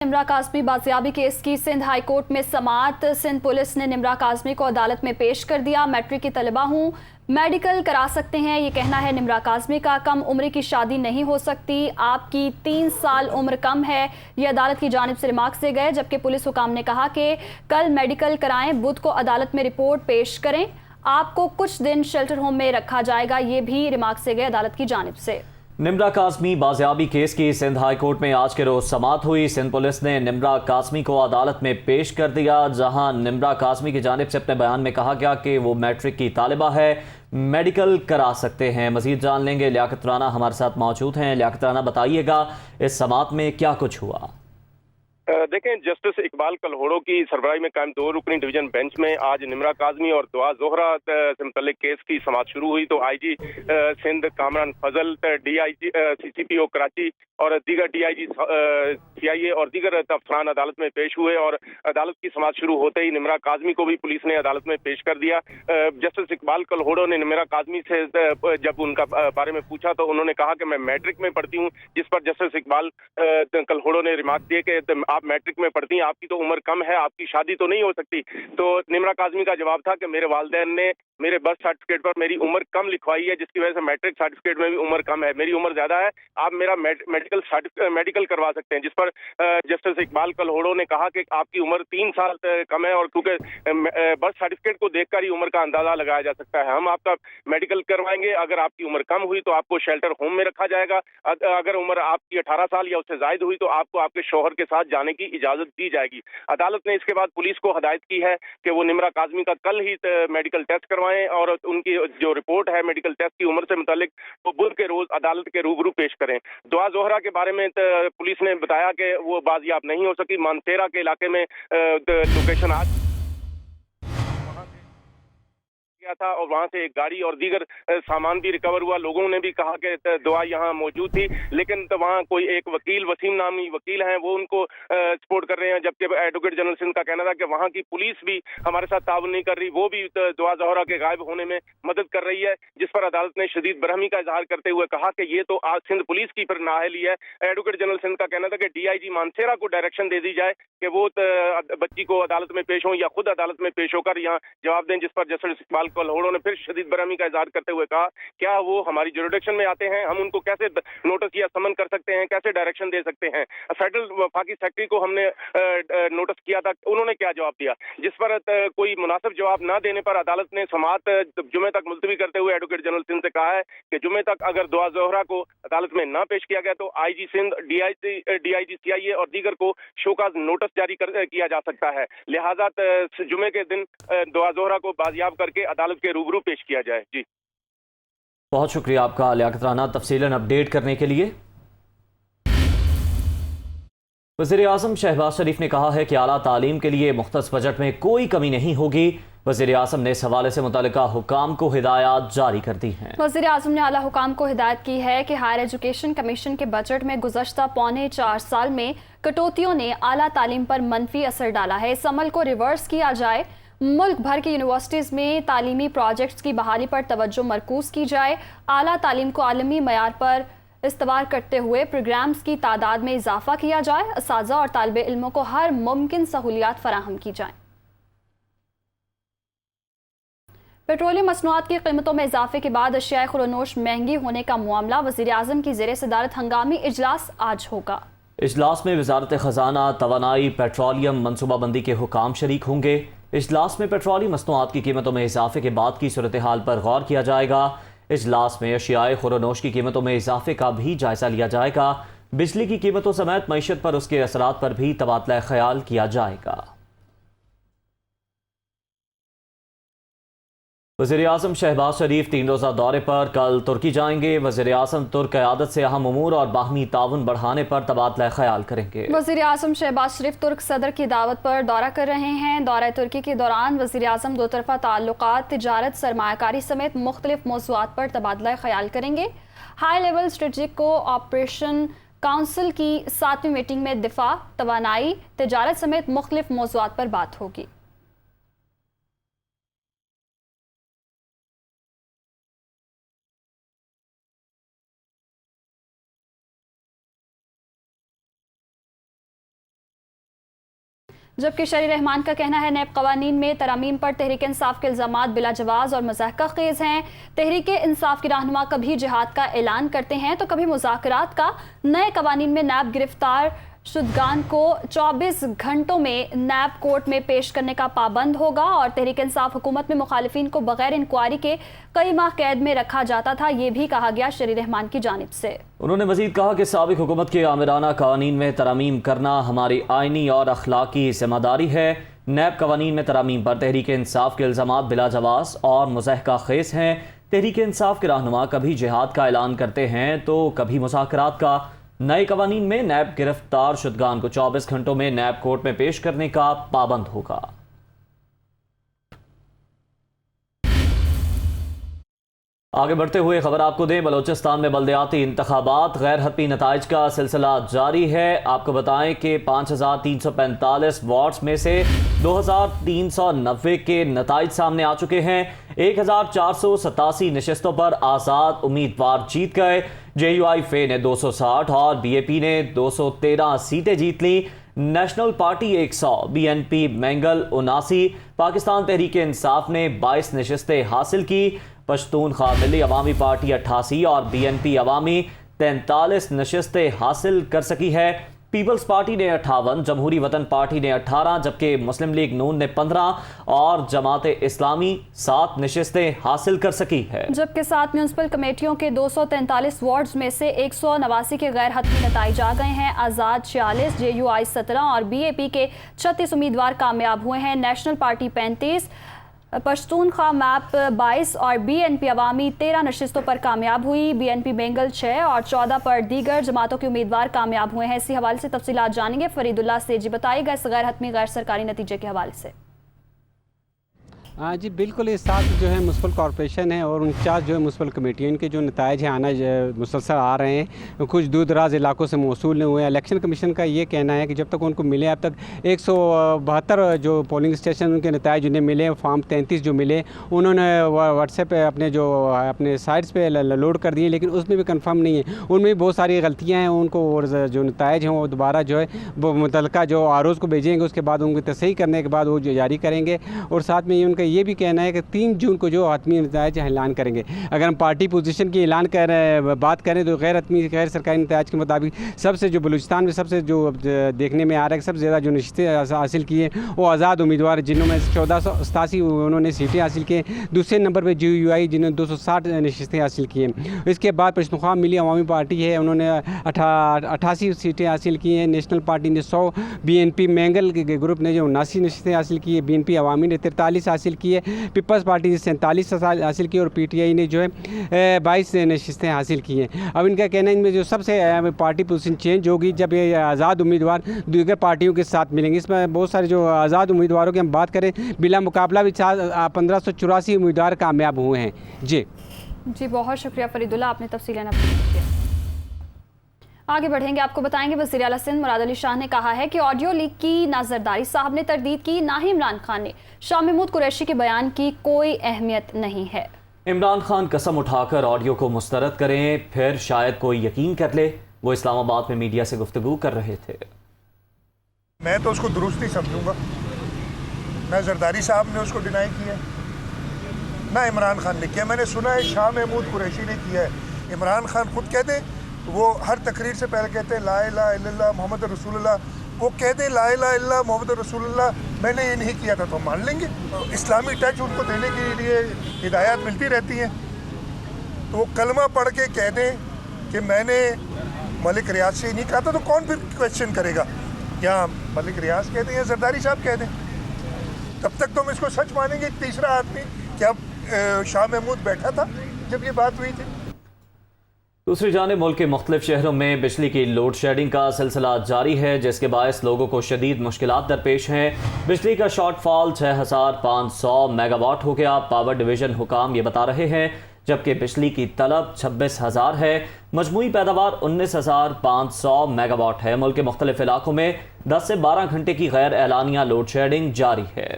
Nimra Kazmi बाजियाबी case की Sindh high court में समाअत। Sindh police ने निम्रा काज़मी को अदालत में पेश कर दिया। मैट्रिक की तलबा हूँ, मेडिकल करा सकते हैं, ये कहना है निम्रा काज़मी का। कम उम्र की शादी नहीं हो सकती, आपकी 3 साल उम्र कम है, ये अदालत की जानिब से रिमार्क्स दिए गए। जबकि पुलिस हुकाम ने कहा कि कल मेडिकल कराएं, बुध को अदालत में रिपोर्ट पेश करें, आपको कुछ दिन शेल्टर होम में रखा जाएगा, ये भी रिमार्क्स दिए गए अदालत की जानिब से। निम्रा काज़मी बाजियाबी केस की सिंध हाई कोर्ट में आज के रोज समाअत हुई। सिंध पुलिस ने निम्रा काज़मी को अदालत में पेश कर दिया, जहां निम्रा काज़मी की जानिब से अपने बयान में कहा गया कि वो मैट्रिक की तालिबा है, मेडिकल करा सकते हैं। मजीद जान लेंगे, लियाकत राना हमारे साथ मौजूद हैं। लियाकत राना, बताइएगा इस समाअत में क्या कुछ हुआ? देखें, जस्टिस इकबाल कलहोड़ो की सरबराही में कायम 2 रुकनी डिवीजन बेंच में आज निम्रा काज़मी और दुआ जोहरा से मुतल्लिक केस की समाअत शुरू हुई। तो आईजी सिंध कामरान फजल, डीआईजी सीसीपीओ कराची और दीगर डीआईजी सीआईए और दीगर अफसरान अदालत में पेश हुए। और अदालत की समाअत शुरू होते ही निम्रा काज़मी को भी पुलिस ने अदालत में पेश कर दिया। जस्टिस इकबाल कलहोड़ो ने निम्रा काज़मी से जब उनका बारे में पूछा तो उन्होंने कहा कि मैं मैट्रिक में पढ़ती हूँ, जिस पर जस्टिस इकबाल कलहोड़ो ने रिमार्क दिए कि आप मैट्रिक में पढ़ती हैं, आपकी तो उम्र कम है, आपकी शादी तो नहीं हो सकती। तो निम्रा काज़मी का जवाब था कि मेरे वालिदैन ने मेरे बर्थ सर्टिफिकेट पर मेरी उम्र कम लिखवाई है, जिसकी वजह से मैट्रिक सर्टिफिकेट में भी उम्र कम है, मेरी उम्र ज्यादा है, आप मेरा मेडिकल करवा सकते हैं। जिस पर जस्टिस इकबाल कलहोड़ो ने कहा कि आपकी उम्र 3 साल कम है और क्योंकि बर्थ सर्टिफिकेट को देखकर ही उम्र का अंदाजा लगाया जा सकता है, हम आपका मेडिकल करवाएंगे। अगर आपकी उम्र कम हुई तो आपको शेल्टर होम में रखा जाएगा, अगर उम्र आपकी 18 साल या उससे जायद हुई तो आपको आपके शौहर के साथ जाने की इजाजत दी जाएगी। अदालत ने इसके बाद पुलिस को हदायत की है कि वो निम्रा काज़मी का कल ही मेडिकल टेस्ट करवाएं और उनकी जो रिपोर्ट है मेडिकल टेस्ट की उम्र से मुतालिक वो बुध के रोज अदालत के रूबरू पेश करें। दुआ जोहरा के बारे में पुलिस ने बताया कि वो बाजियाब नहीं हो सकी। मानसेरा के इलाके में लोकेशन आज गया था और वहां से एक गाड़ी और दीगर सामान भी रिकवर हुआ। लोगों ने भी कहा कि दुआ यहाँ मौजूद थी, लेकिन तो वहाँ कोई एक वकील, वसीम नामी वकील हैं, वो उनको सपोर्ट कर रहे हैं। जबकि एडवोकेट जनरल सिंध का कहना था कि वहाँ की पुलिस भी हमारे साथ ताउन नहीं कर रही, वो भी दुआ जोहरा के गायब होने में मदद कर रही है। जिस पर अदालत ने शदीद बरहमी का इजहार करते हुए कहा कि ये तो आज सिंध पुलिस की फिर नाअहली है। एडवोकेट जनरल सिंध का कहना था कि डीआईजी मानसेरा को डायरेक्शन दे दी जाए कि वो बच्ची को अदालत में पेश हो या खुद अदालत में पेश होकर यहाँ जवाब दें। जिस पर जस्टिस इकबाल कलहोड़ो ने फिर शदीद बरहमी का इजहार करते हुए कहा, क्या वो हमारी जुरिडिक्शन में आते हैं, हम उनको कैसे नोटिस या समन कर सकते हैं, कैसे डायरेक्शन दे सकते हैं। फेडरल वफाकी सेक्रेटरी को हमने नोटिस किया था, उन्होंने क्या जवाब दिया। जिस पर कोई मुनासिब जवाब न देने पर अदालत ने समाअत जुमे तक मुलतवी करते हुए एडवोकेट जनरल सिंध से कहा है कि जुमे तक अगर दुआ जोहरा को अदालत में न पेश किया गया तो आईजी सिंध, डीआईजी सीआईए और दीगर को शोकाज नोटिस जारी किया जा सकता है। लिहाजा जुमे के दिन दुआ जोहरा को बाजियाब करके अदालत के रूबरू पेश किया जाए। जी, बहुत शुक्रिया आपका लियाकत राना तफसीलन अपडेट करने के लिए। वज़ीर आज़म शहबाज शरीफ ने कहा है कि आला तालीम के लिए मुख्तस बजट में कोई कमी नहीं होगी। वज़ीर आज़म ने इस हवाले से मुतल्लिका हुकाम को हिदायत जारी कर दी हैं। वज़ीर आज़म ने आला हुकाम को हिदायत की है कि हायर एजुकेशन कमीशन के बजट में गुज़श्ता पौने 4 साल में कटौतियों ने आला तालीम पर मनफी असर डाला है। इस अमल को रिवर्स किया जाए, मुल्क भर की यूनिवर्सिटीज़ में तालीमी प्रोजेक्ट्स की बहाली पर तवज्जो मरकूज़ की जाए, आला तालीम को आलमी मयार पर इस्तवार करते हुए प्रोग्राम्स की तादाद में इजाफा किया जाए, असातिज़ा और तालिबे इल्मों को हर मुमकिन सहूलियात फराहम की जाएँ। पेट्रोलियम मसनूआत की कीमतों में इजाफे के बाद अशियाए खुरनोश महंगी होने का मामला, वज़ीर आज़म की ज़ेर सदारत हंगामी इजलास आज होगा। इजलास में वजारत खजाना, तवानाई, पेट्रोलियम मनसूबाबंदी के हुकाम शरीक होंगे। इजलास में पेट्रोलियम मसनूआत की कीमतों में इजाफे के बाद की सूरत हाल पर गौर किया जाएगा। इजलास में अशियाए खुरनोश की कीमतों में इजाफे का भी जायजा लिया जाएगा। बिजली की कीमतों समेत मईशत पर उसके असरात पर भी तबादला ख्याल किया जाएगा। वज़ीर आज़म शहबाज शरीफ 3 रोज़ा दौरे पर कल तुर्की जाएंगे। वज़ीर आज़म तुर्क क़यादत से अहम उमूर और बाहमी ताउन बढ़ाने पर तबादला ख्याल करेंगे। वज़ीर आज़म शहबाज शरीफ तुर्क सदर की दावत पर दौरा कर रहे हैं। दौरा तुर्की के दौरान वज़ीर आज़म दो तरफ़ा ताल्लुकात, तिजारत, सरमायाकारी समेत मुख्तलिफ मौज़ूआत पर तबादला ख्याल करेंगे। High level strategic cooperation council की 7वीं मीटिंग में दिफा, तवानाई, तिजारत समेत मुख्तलिफ मौज़ूआत पर बात होगी। जबकि शरी रहमान का कहना है नैब कवानीन में तरामीम पर तहरीक इंसाफ के इल्जामात बिला जवाज़ और मज़ाक़ खेज़ हैं। तहरीक इंसाफ के रहनुमा कभी जिहाद का ऐलान करते हैं तो कभी मुज़ाकरात का। नए कवानीन में नैब गिरफ्तार शुदगान को 24 घंटों में नैब कोर्ट में पेश करने का पाबंद होगा और तहरीक इंसाफ हुकूमत में मुखालिफिन को बगैर इंक्वायरी के कई माह कैद में रखा जाता था, ये भी कहा गया शरी रहमान की जानिब से। उन्होंने मजीद कहा कि साबिक हुकूमत के आमिराना कानून में तरामीम करना हमारी आइनी और अखलाकी जिम्मेदारी है। नैब कवानीन में तरामीम पर तहरीक इंसाफ के इल्जामात बिला जवाज़ और मुज़ाहका खेज़ हैं। तहरीक इंसाफ के रहनुमा कभी जिहाद का ऐलान करते हैं तो कभी मुज़ाकरात का। नए कवानीन में नैब गिरफ्तार शुदगान को 24 घंटों में नैब कोर्ट में पेश करने का पाबंद होगा। आगे बढ़ते हुए खबर आपको दें, बलोचिस्तान में बल्दियाती इंतखाबात गैर हतमी नताइज का सिलसिला जारी है। आपको बताएं कि 5345 वार्ड्स में से 2390 के नताइज सामने आ चुके हैं। 1487 नशस्तों पर आज़ाद उम्मीदवार जीत गए। JUI फे ने 260 और BAP ने 213 सीटें जीत ली। National party 100, BNP Mengal 79, Pakistan Tehreek Insaf ने 22 नशस्तें हासिल की। पश्तूनख्वा मिली अवामी पार्टी 88 और BNP अवामी 43 नशस्तें हासिल कर सकी है। पीपल्स पार्टी ने 58, जमहूरी वतन पार्टी ने 18, जबकि मुस्लिम लीग नून ने 15 और जमात इस्लामी 7 नशस्तें हासिल कर सकी है। जबकि 7 म्यूनसिपल कमेटियों के 243 वार्ड्स में से 189 के गैर हतमी नताइज आ गए हैं। आज़ाद 46, JUI 17 और BAP के 36 उम्मीदवार कामयाब हुए हैं। नेशनल पार्टी 35, पश्तूनख्वा मैप 22 और BNP अवामी 13 नशिस्तों पर कामयाब हुई। BNP बेंगल 6 और 14 पर दीगर जमातों के उम्मीदवार कामयाब हुए हैं। इसी हवाले से तफसीलात जानेंगे फरीदुल्लाह से। जी बताइएगा इस गैर हतमी गैर सरकारी नतीजे के हवाले से। हाँ जी बिल्कुल, इस साथ जो है म्यूनसिपल कॉर्पोरेशन है और 49 जो है म्यूनसिपल कमेटियोन के जो नताइज हैं आना मुसलसल आ रहे हैं, कुछ दूर दराज इलाकों से मौसूल नहीं हुए हैं। इलेक्शन कमीशन का ये कहना है कि जब तक उनको मिले, अब तक 172 जो पोलिंग स्टेशन उनके नताइज उन्हें मिले, फॉर्म 33 जो मिले उन्होंने व्हाट्सएप पे अपने साइट्स पे लोड कर दिए, लेकिन उसमें भी कंफर्म नहीं है। उनमें भी बहुत सारी गलतियाँ हैं। उनको जो नताइज हैं वो दोबारा जो है वो मुतलका जो आरोज़ को भेजेंगे, उसके बाद उनको तसही करने के बाद वो जारी करेंगे। और साथ में उनका ये भी कहना है कि 3 जून को जो हतमी नताइज ऐलान करेंगे। अगर हम पार्टी पोजीशन की बात करें तो गैर हतमी गैर सरकारी नताइज के मुताबिक सबसे जो बलूचिस्तान में सबसे जो देखने में आ रहा है सबसे ज़्यादा जो नशिस्तें हासिल की है वो आज़ाद उम्मीदवार, जिन्होंने 1487 उन्होंने सीटें हासिल की। दूसरे नंबर पर JUI जिन्होंने 260 नशिस्तें हासिल की हैं। इसके बाद पश्तूनख्वा मिली अवामी पार्टी है, उन्होंने 88 सीटें हासिल की हैं। नेशनल पार्टी ने 100, BNP मैंगल के ग्रुप ने जो 79 नशिस्तें हासिल की है, BNP अवामी ने 43 हासिल की है, पीपल्स पार्टी ने 47 हासिल की और PTI ने जो है 22 नशिस्तें हासिल की हैं। अब इनका कहना है इनमें जो सबसे पार्टी पोजीशन चेंज होगी जब ये आज़ाद उम्मीदवार दीगर पार्टियों के साथ मिलेंगे। इसमें बहुत सारे जो आज़ाद उम्मीदवारों की हम बात करें, बिला मुकाबला भी 1584 उम्मीदवार कामयाब हुए हैं। जी बहुत शुक्रिया फरीदुल्लाह, आपने तफसीलें अपनी। आगे बढ़ेंगे, आपको बताएंगे वज़ीर आला सिंध मुराद अली शाह ने कहा है कि ऑडियो लीक की ना जरदारी साहब ने तरदीद की, ना ही इमरान खान ने। शाह महमूद कुरैशी के बयान की कोई अहमियत नहीं है। इमरान खान कसम उठाकर ऑडियो को मुस्तरद करें, फिर शायद कोई यकीन कर ले। वो इस्लामाबाद में मीडिया से गुफ्तगू कर रहे थे। मैं तो उसको दुरुस्ती समझूंगा, ना जरदारी साहब ने उसको डिनाई किया, ना इमरान खान ने किया। मैंने सुना है शाह महमूद कुरैशी ने किया है। इमरान खान खुद कहते हैं, वो हर तकरीर से पहले कहते हैं ला इलाहा इल्लल्लाह मोहम्मद रसूलुल्लाह। वो कहते हैं ला इलाहा इल्लल्लाह मोहम्मद रसूलुल्लाह, मैंने ये नहीं किया था, तो मान लेंगे। इस्लामी टच उनको देने के लिए हिदायत मिलती रहती हैं, तो वो कलमा पढ़ के कह दें कि मैंने मलिक रियाज से नहीं कहा था, तो कौन फिर क्वेश्चन करेगा? या मलिक रियाज कह दें या जरदारी साहब कह दें, तब तक तो हम इसको सच मानेंगे। तीसरा आदमी क्या शाह महमूद बैठा था जब ये बात हुई थी? दूसरी जानिब मुल्क के मुख्तलिफ शहरों में बिजली की लोड शेडिंग का सिलसिला जारी है, जिसके बायस लोगों को शदीद मुश्किलात दरपेश हैं। बिजली का शॉर्टफॉल 6500 मेगावाट हो गया। पावर डिवीज़न हुकाम ये बता रहे हैं, जबकि बिजली की तलब 26,000 है। मजमूई पैदावार 19,500 मेगावाट है। मुल्क के मुख्तलिफ इलाकों में 10 से 12 घंटे की गैर एलानिया लोड शेडिंग जारी है।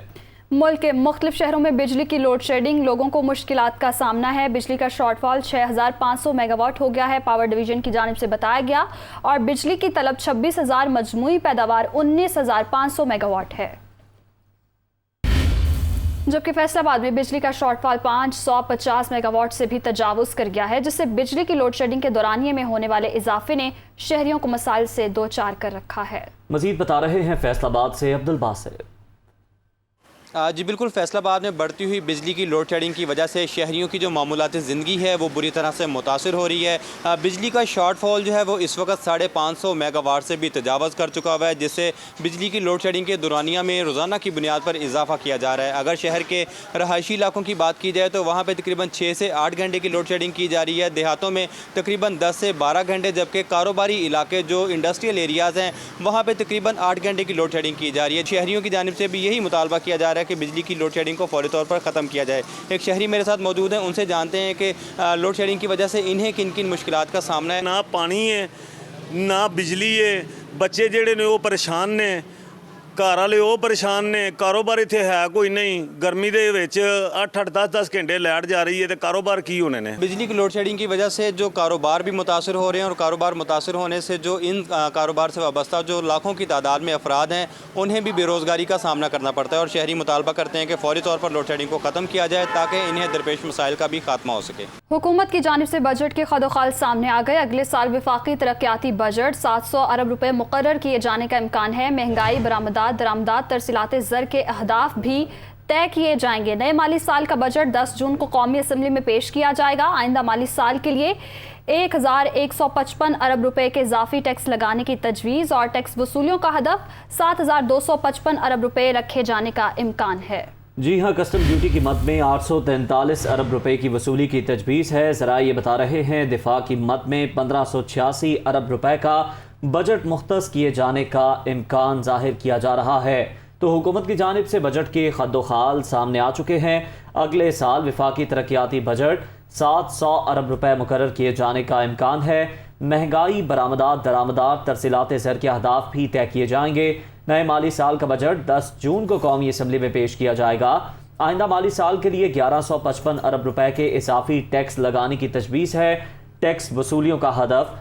मुल्क के मुख्तलिफ शहरों में बिजली की लोड शेडिंग, लोगों को मुश्किलात का सामना है। बिजली का शॉर्टफॉल 6500 मेगावाट हो गया है, पावर डिवीजन की जानिब से बताया गया, और बिजली की तलब 26,000, मजमूई पैदावार 19,500 मेगावाट है। जबकि फैसलाबाद में बिजली का शॉर्टफॉल 550 मेगावाट से भी तजावुज कर गया है, जिससे बिजली की लोड शेडिंग के दौरानिये में होने वाले इजाफे ने शहरियों को मसाइल से दो चार कर रखा है। मजीद बता रहे हैं फैसलाबाद से अब्दुल बासिर। जी बिल्कुल, फैसलाबाद में बढ़ती हुई बिजली की लोड शेडिंग की वजह से शहरियों की जो मामूलाती ज़िंदगी है वो बुरी तरह से मुतासिर हो रही है। बिजली का शॉर्टफॉल जो है वो इस वक्त 550 मेगावाट से भी तजावज़ कर चुका हुआ है, जिससे बिजली की लोड शेडिंग के दौरानिया में रोज़ाना की बुनियाद पर इजाफा किया जा रहा है। अगर शहर के रहायशी इलाकों की बात की जाए तो वहाँ पर तकरीबन 6 से 8 घंटे की लोड शेडिंग की जा रही है, देहातों में तकरीबन 10 से 12 घंटे, जबकि कारोबारी इलाके जो इंडस्ट्रियल एरियाज़ हैं वहाँ पर तकरीबन 8 घंटे की लोड शेडिंग की जा रही है। शहरियों की जानिब से भी यही मुतालबा किया जा रहा है कि बिजली की लोड शेडिंग को फौरी तौर पर ख़त्म किया जाए। एक शहरी मेरे साथ मौजूद हैं, उनसे जानते हैं कि लोड शेडिंग की वजह से इन्हें किन किन मुश्किलात का सामना है। ना पानी है, ना बिजली है, बच्चे जेड़े ने वो परेशान ने, घर वाले वो परेशान ने, कारोबार इत्थे है कोई नहीं। गर्मी दे विच 8-8 10-10 घंटे लाइट जा रही है तो कारोबार की होने ने। बिजली की लोड शेडिंग की वजह से जो कारोबार भी मुतासर हो रहे हैं, और कारोबार मुतासर होने से जो इन कारोबार से वाबस्ता जो लाखों की तादाद में अफराद हैं उन्हें भी बेरोज़गारी का सामना करना पड़ता है, और शहरी मुतालबा करते हैं कि फौरी तौर पर लोड शेडिंग को ख़त्म किया जाए ताकि इन्हें दरपेश मसाइल का भी खात्मा हो सके। हुकूमत की जानिब से बजट के खदोखाल सामने आ गए। अगले साल विफाकी तरक्याती बजट 700 अरब रुपए मुकर्रर किए जाने का इम्कान है। महंगाई, बरामदात, दरामदात, तरसीलात ज़र के अहदाफ भी तय किए जाएंगे। नए माली साल का बजट 10 जून को कौमी असम्बली में पेश किया जाएगा। आइंदा माली साल के लिए 1155 अरब रुपए के इजाफी टैक्स लगाने की तजवीज़, और टैक्स वसूलियों का हदफ 7255 अरब रुपए रखे जाने का इम्कान है। जी हाँ, कस्टम ड्यूटी की मद में 843 अरब रुपए की वसूली की तजवीज़ है। ज़रा ये बता रहे हैं दिफा की मद में 1586 अरब रुपए का बजट मुख्तस किए जाने का इम्कान जाहिर किया जा रहा है। तो हुकूमत की जानिब से बजट के खद्दोखाल सामने आ चुके हैं। अगले साल विफाकी तरक्याती बजट 700 अरब रुपए मुकर्रर किए जाने का इम्कान है। महंगाई, बरामदात, दरामदात, तरसीलात ज़र के अहदाफ भी तय किए जाएंगे। नए माली साल का बजट 10 जून को कौमी असम्बली में पेश किया जाएगा। आइंदा माली साल के लिए 1155 अरब रुपए के इजाफी टैक्स लगाने की तजवीज़ है। टैक्स वसूलियों का हदफ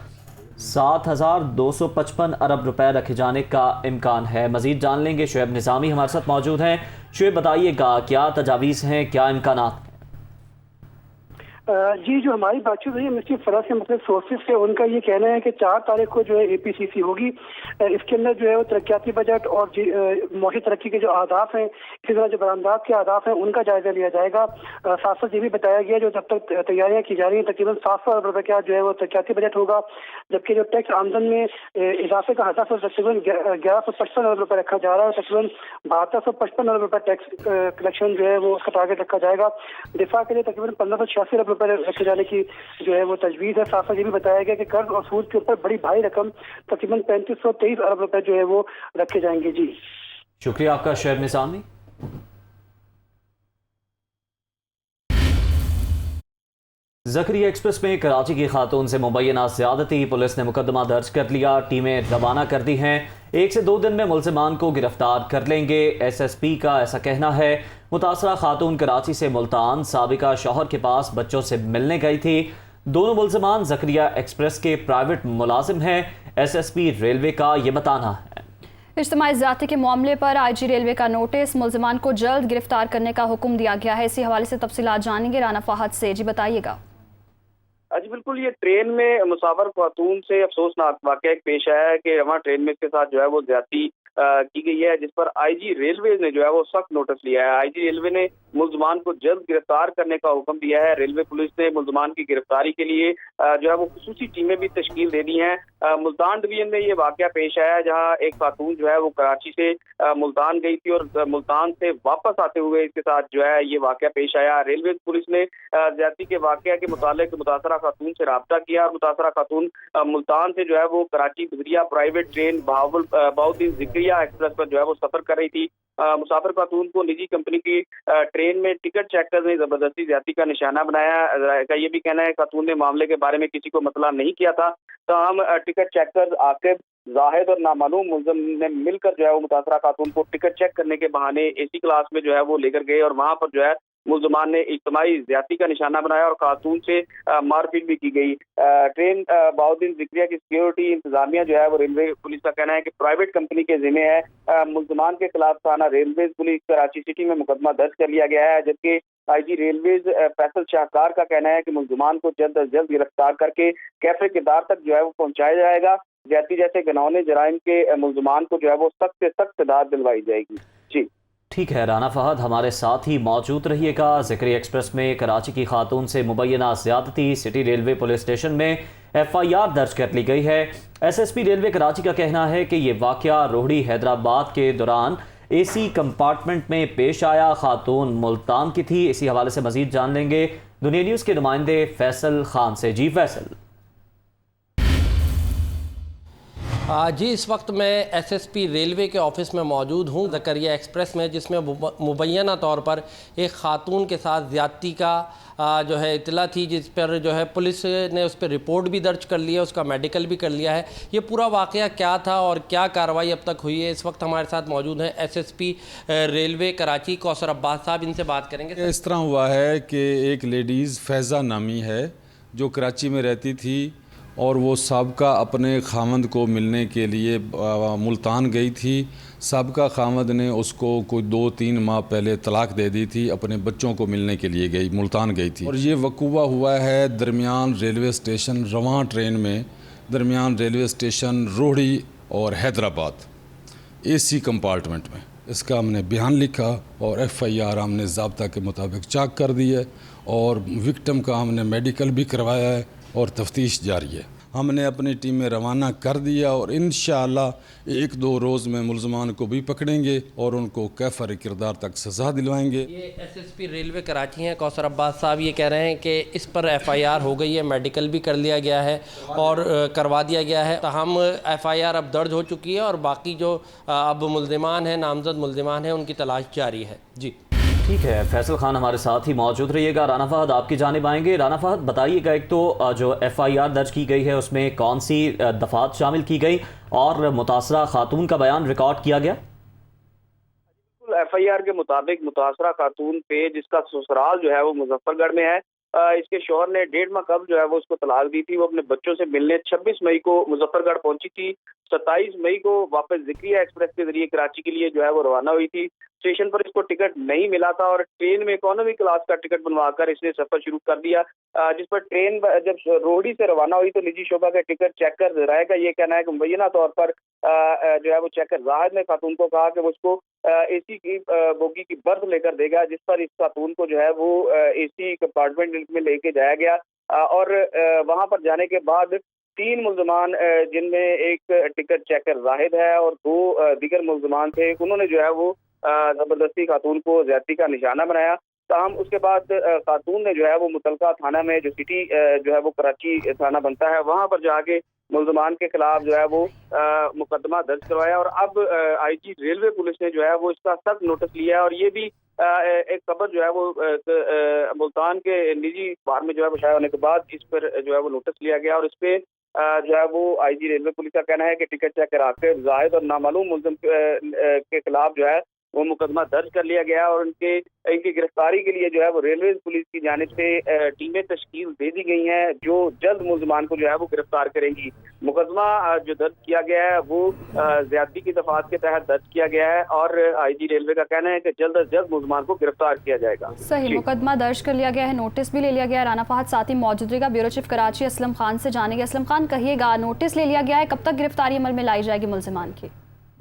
7255 अरब रुपए रखे जाने का इम्कान है। मजीद जान लेंगे, शुएब निज़ामी हमारे साथ मौजूद हैं। शुएब, बताइएगा क्या तजावीज़ हैं, क्या इम्कानात? जी, जो हमारी बातचीत हुई है मिनिस्ट्री फराज के मतलब सोर्सेज से, उनका ये कहना है कि 4 तारीख को जो है APCC होगी। इसके अंदर जो है वो तरक्याती बजट और मौशी तरक्की के जो आदाफ हैं, इसी तरह जो बरामदात के आदाफ हैं, उनका जायजा लिया जाएगा। साथ साथ ये भी बताया गया जो जब तक तैयारियां की जा रही हैं तकरीबन 700 अरब रुपए का जो है वो तरक्याती बजट होगा, जबकि जो टैक्स आमदन में इजाफे का हदफ तकरीबन 1155 अरब रुपए रखा जा रहा है। तकरीबन 7255 अरब रुपए टैक्स कलेक्शन जो है वो उसका टारगेट रखा जाएगा। दिफा के लिए तकरीबन 1586 अरब रुपए रखे जाने की जो है वो तजवीज़ है। साथ साथ ये भी बताया गया कि कर्ज और सूद के ऊपर बड़ी भारी रकम तकरीबन 3523 अरब रुपए जो है वो रखे जाएंगे। जी शुक्रिया आपका शुएब निज़ामी। ज़करिया एक्सप्रेस में कराची की खातून से मुबैना ज़्यादती, पुलिस ने मुकदमा दर्ज कर लिया। टीमें रवाना कर दी हैं। 1 से 2 दिन में मुल्ज़िमान को गिरफ्तार कर लेंगे। SSP का ऐसा कहना है। मुतासरा खातून कराची से मुल्तान साबिका शौहर के पास बच्चों से मिलने गई थी। दोनों मुल्ज़िमान ज़करिया एक्सप्रेस के प्राइवेट मुलाजिम हैं। SSP रेलवे का ये बताना है। इज्तिमाई ज़्यादती के मामले पर IG रेलवे का नोटिस, मुल्ज़िमान को जल्द गिरफ्तार करने का हुक्म दिया गया है। इसी हवाले से तफसीलात जानेंगे राना फाहद से। जी बताइएगा। जी बिल्कुल, ये ट्रेन में मुसाफिर खातून से अफसोसनाक वाक़या पेश आया है कि वहाँ ट्रेन में इसके साथ जो है वो ज्यादती की गई है, जिस पर IG रेलवे ने जो है वो सख्त नोटिस लिया है। IG रेलवे ने मुल्ज़िमान को जल्द गिरफ्तार करने का हुक्म दिया है। रेलवे पुलिस ने मुल्ज़िमान की गिरफ्तारी के लिए जो है वो खुसूसी टीमें भी तश्कील दे दी हैं। मुल्तान डिवीजन में ये वाक़या पेश आया है, जहाँ एक खातून जो है वो कराची से मुल्तान गई थी और मुल्तान से वापस आते हुए इसके साथ जो है ये वाक़या पेश आया। रेलवे पुलिस ने ज्यादती के वाक़या के मुतालिक मुतासरा खातून से रब्ता किया और मुतासरा खातून मुल्तान से जो है वो कराची बदरिया private train Bahauddin Zakaria express पर जो है वो सफर कर रही थी। मुसाफिर खातून को निजी कंपनी की ट्रेन में टिकट चेकर्स ने जबरदस्ती ज्यादती का निशाना बनाया। का ये भी कहना है खातून ने मामले के बारे में किसी को मतला नहीं किया था। तमाम टिकट चेकर्स आकिब जाहिद और नामालूम मुलजिम ने मिलकर जो है वो मुतासरा खातून को टिकट चेक करने के बहाने एसी क्लास में जो है वो लेकर गए और वहां पर जो है मुलजमान ने इज्तिमाई ज्यादती का निशाना बनाया और खातून से मारपीट भी की गई। ट्रेन बहाउद्दीन जिक्रिया की सिक्योरिटी इंतजामिया जो है वो रेलवे पुलिस का कहना है कि प्राइवेट कंपनी के जिम्मे है। मुलजमान के खिलाफ थाना रेलवे पुलिस कराची सिटी में मुकदमा दर्ज कर लिया गया है, जबकि आईजी रेलवेज फैसल शाहकार का कहना है कि मुलजमान को जल्द अज जल्द गिरफ्तार करके कैफे किरदार तक जो है वो पहुंचाया जाएगा। ज्यादती जैसे घिनौने जराइम के मुलजमान को जो है वो सख्त से सख्त सजा दिलवाई जाएगी। जी ठीक है, राना फहद हमारे साथ ही मौजूद रहिएगा। ज़िक्री एक्सप्रेस में कराची की खातून से मुबैना ज़्यादती सिटी रेलवे पुलिस स्टेशन में FIR दर्ज कर ली गई है। SSP रेलवे कराची का कहना है कि ये वाक़या रोहड़ी हैदराबाद के दौरान AC कंपार्टमेंट में पेश आया। खातून मुल्तान की थी। इसी हवाले से मज़ीद जान लेंगे दुनिया न्यूज़ के नुमाइंदे फैसल खान से। जी फैसल। जी, इस वक्त मैं SSP रेलवे के ऑफिस में मौजूद हूँ ज़करिया एक्सप्रेस में, जिसमें मुबैना तौर पर एक ख़ातून के साथ ज़्यादती का जो है इतला थी, जिस पर जो है पुलिस ने उस पर रिपोर्ट भी दर्ज कर लिया, उसका मेडिकल भी कर लिया है। ये पूरा वाक़या क्या था और क्या कार्रवाई अब तक हुई है, इस वक्त हमारे साथ मौजूद हैं SSP रेलवे कराची कौसर अब्बास साहब, इनसे बात करेंगे। इस तरह हुआ है कि एक लेडीज़ फैज़ा नामी है जो कराची में रहती थी और वो साबका अपने खामद को मिलने के लिए मुल्तान गई थी। साबका खामद ने उसको कोई 2-3 माह पहले तलाक दे दी थी, अपने बच्चों को मिलने के लिए गई, मुल्तान गई थी। और ये वक़ूआ हुआ है दरमियान रेलवे स्टेशन रवां ट्रेन में, दरमियान रेलवे स्टेशन रोहड़ी और हैदराबाद AC कंपार्टमेंट में। इसका हमने बयान लिखा और FIR हमने ज़ाब्ता के मुताबिक चाक कर दी है और विक्टिम का हमने मेडिकल भी करवाया है और तफ्तीश जारी है। हमने अपनी टीमें रवाना कर दिया और इंशाअल्लाह 1-2 रोज़ में मुलजमान को भी पकड़ेंगे और उनको कैफर किरदार तक सज़ा दिलवाएंगे। ये SSP रेलवे कराची हैं कौसर अब्बास साहब, ये कह रहे हैं कि इस पर FIR हो गई है, मेडिकल भी कर लिया गया है और करवा दिया गया है। तहम FIR अब दर्ज हो चुकी है और बाकी जो अब मुल्ज़िमान हैं, नामजद मुल्ज़िमान हैं, उनकी तलाश जारी है। जी ठीक है, फैसल खान हमारे साथ ही मौजूद रहिएगा। राना फहद आपकी जानिब आएंगे। राना फहद बताइएगा, एक तो जो FIR दर्ज की गई है उसमें कौन सी दफात शामिल की गई और मुतासरा खातून का बयान रिकॉर्ड किया गया? FIR के मुताबिक मुतासरा खातून पे, जिसका ससुराल जो है वो मुजफ्फरगढ़ में है, इसके शौहर ने 1.5 माह कबल जो है वो उसको तलाक दी थी। वो अपने बच्चों से मिलने 26 मई को मुजफ्फरगढ़ पहुंची थी। 27 मई को वापस ज़िक्रिया एक्सप्रेस के जरिए कराची के लिए जो है वो रवाना हुई थी। स्टेशन पर इसको टिकट नहीं मिला था और ट्रेन में इकोनॉमी क्लास का टिकट बनवाकर इसने सफर शुरू कर दिया, जिस पर ट्रेन जब रोहड़ी से रवाना हुई तो निजी शोबा के टिकट चेकर जराए का ये कहना है कि मुबैना तौर पर जो है वो चेकर जाहिद ने खातून को कहा कि वो उसको AC की बोगी की बर्थ लेकर देगा, जिस पर इस खातून को जो है वो AC कंपार्टमेंट में लेके जाया गया और वहां पर जाने के बाद 3 मुल्जमान, जिनमें एक टिकट चेकर जाहिद है और 2 दीगर मुल्जमान थे, उन्होंने जो है वो जबरदस्ती खातून को ज्यादती का निशाना बनाया। ताहम उसके बाद खातून ने जो है वो मुतलका थाना में, जो सिटी जो है वो कराची थाना बनता है, वहां पर जाके मुल्जमान के खिलाफ जो है वो मुकदमा दर्ज करवाया और अब IG रेलवे पुलिस ने जो है वो इसका सख्त नोटिस लिया है और ये भी एक खबर जो है वो मुल्तान के निजी अखबार में जो है वो शाया होने के बाद इस पर जो है वो नोटिस लिया गया और इस पे जो है वो IG रेलवे पुलिस का कहना है कि टिकट चेक करा के जाहिद और नामालूम मुल्जिम के खिलाफ जो है वो मुकदमा दर्ज कर लिया गया और इनकी गिरफ्तारी के लिए जो है वो रेलवे पुलिस की जानिब से टीमें तश्कील दे दी गई हैं, जो जल्द मुल्जमान को जो है वो गिरफ्तार करेंगी। मुकदमा जो दर्ज किया गया है वो ज्यादती की दफात के तहत दर्ज किया गया है और IG रेलवे का कहना है कि जल्द अज जल्द मुल्जमान को गिरफ्तार किया जाएगा। सही, मुकदमा दर्ज कर लिया गया है, नोटिस भी ले लिया गया है। राना फहद साथ ही मौजूद रहेगा। ब्यूरो चीफ कराची असलम खान से जानेंगे। असलम खान, कहिएगा, नोटिस ले लिया गया है, कब तक गिरफ्तारी अमल में लाई जाएगी मुल्जिमान की?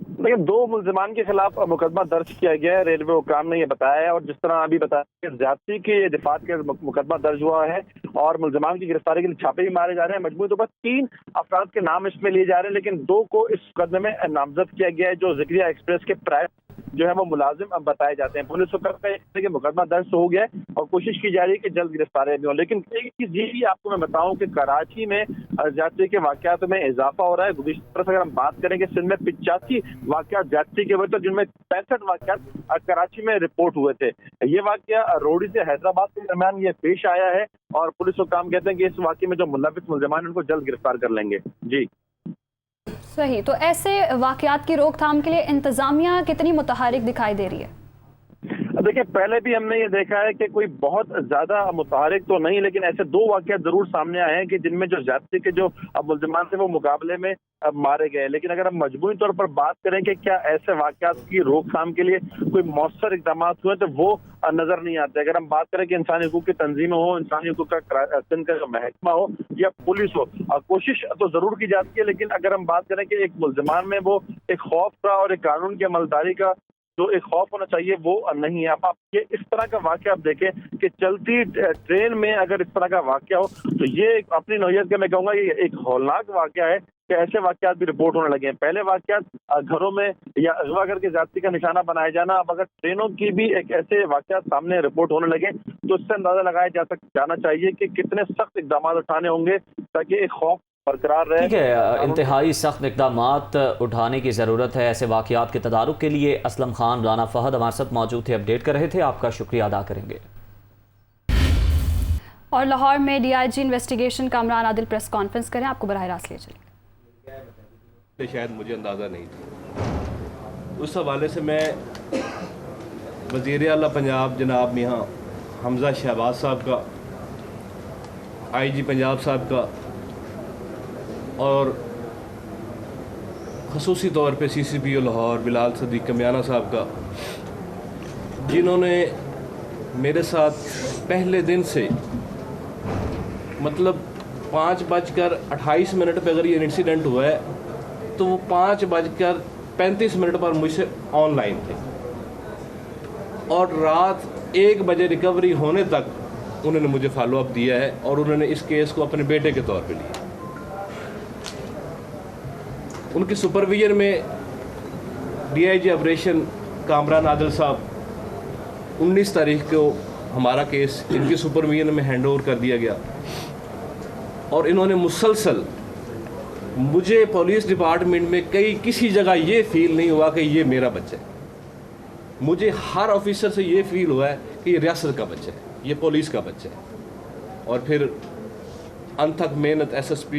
देखिए, 2 मुल्जिमान के खिलाफ मुकदमा दर्ज किया गया है, रेलवे हुकाम ने ये बताया है और जिस तरह अभी बताया कि ज्यादती के दफात के मुकदमा दर्ज हुआ है और मुल्जिमान की गिरफ्तारी के लिए छापे भी मारे जा रहे हैं। मजबूरी तो बस 3 अफराद के नाम इसमें लिए जा रहे हैं, लेकिन 2 को इस मुकदमे में नामजद किया गया है, जो ज़िक्रिया एक्सप्रेस के प्राइवेट जो है वो मुलाजिम अब बताए जाते हैं। पुलिस को कहता है कि मुकदमा दर्ज हो गया है और कोशिश की जा रही है कि जल्द गिरफ्तारी भी हो। लेकिन एक चीज ये भी आपको मैं बताऊं कि कराची में ज्यादती के वाकयात में इजाफा हो रहा है। गुज़िश्ता बरस अगर हम बात करें कि सिंध में 85 वाकयात ज्यादती के वजह, जिनमें 65 वाकयात कराची में रिपोर्ट हुए थे। ये वाकया रोहड़ी से हैदराबाद के दरमियान ये पेश आया है और पुलिस को काम कहते हैं कि इस वाकये में जो मुलविस मुल्ज़िमान उनको जल्द गिरफ्तार कर लेंगे। जी। सही, तो ऐसे वाकयात की रोकथाम के लिए इंतजामिया कितनी मुतहरिक दिखाई दे रही है? देखिए, पहले भी हमने ये देखा है कि कोई बहुत ज्यादा मुतहरिक तो नहीं, लेकिन ऐसे 2 वाकयात जरूर सामने आए हैं कि जिनमें जो ज्यादती के जो मुल्जिमान थे वो मुकाबले में मारे गए। लेकिन अगर हम मजमूई तौर पर बात करें कि क्या ऐसे वाकयात की रोकथाम के लिए कोई मौसर इकदाम हुए, तो वो नजर नहीं आते। अगर हम बात करें कि इंसानी हकूक की तंजीमें हो, इंसानी हकूक का सिंध का जो महकमा हो या पुलिस हो, कोशिश तो जरूर की जाती है, लेकिन अगर हम बात करें कि एक मुल्जिमान में वो एक खौफ का और एक कानून की अमलदारी का जो एक खौफ होना चाहिए वो नहीं है। अब आप ये इस तरह का वाकया आप देखें कि चलती ट्रेन में अगर इस तरह का वाकया हो, तो ये अपनी नौयत के मैं कहूँगा ये एक हौलनाक वाकया है कि ऐसे वाकयात भी रिपोर्ट होने लगे हैं। पहले वाकयात घरों में या अगवा करके ज्यादती का निशाना बनाया जाना, अब अगर ट्रेनों की भी एक ऐसे वाकयात सामने रिपोर्ट होने लगे तो इससे अंदाजा लगाया जाना चाहिए कि कितने सख्त इकदाम उठाने होंगे ताकि एक खौफ बरकरार रहे। ठीक है, इंतहाई सख्त इकदाम उठाने की ज़रूरत है ऐसे वाकयात के तदारुक के लिए। असलम खान, राना फहद हमारे साथ मौजूद थे, अपडेट कर रहे थे, आपका शुक्रिया अदा करेंगे। और लाहौर में DIG investigation Kamran Adil press conference करें, आपको बराह रास्त ले चलें। शायद मुझे अंदाज़ा नहीं था। उस हवाले से मैं वज़ीर आला पंजाब जनाब मियाँ हमज़ा शहबाज साहब का, IG पंजाब साहब का और ख़ुसूसी तौर पे CCPO लाहौर बिलाल सदीक कमियाना साहब का, जिन्होंने मेरे साथ पहले दिन से मतलब 5:28 पे अगर ये इंसिडेंट हुआ है तो वो 5:35 पर मुझसे ऑनलाइन थे और रात 1 बजे रिकवरी होने तक उन्होंने मुझे फॉलोअप दिया है और उन्होंने इस केस को अपने बेटे के तौर पे लिया। उनकी सुपरविजन में DIG ऑपरेशन कामरान आदिल साहब 19 तारीख को हमारा केस इनकी सुपरविजन में हैंड ओवर कर दिया गया और इन्होंने मुसलसल मुझे पुलिस डिपार्टमेंट में किसी जगह ये फील नहीं हुआ कि ये मेरा बच्चा है। मुझे हर ऑफिसर से ये फील हुआ है कि ये रियासत का बच्चा है, ये पुलिस का बच्चा है। और फिर अंत तक मेहनत SSP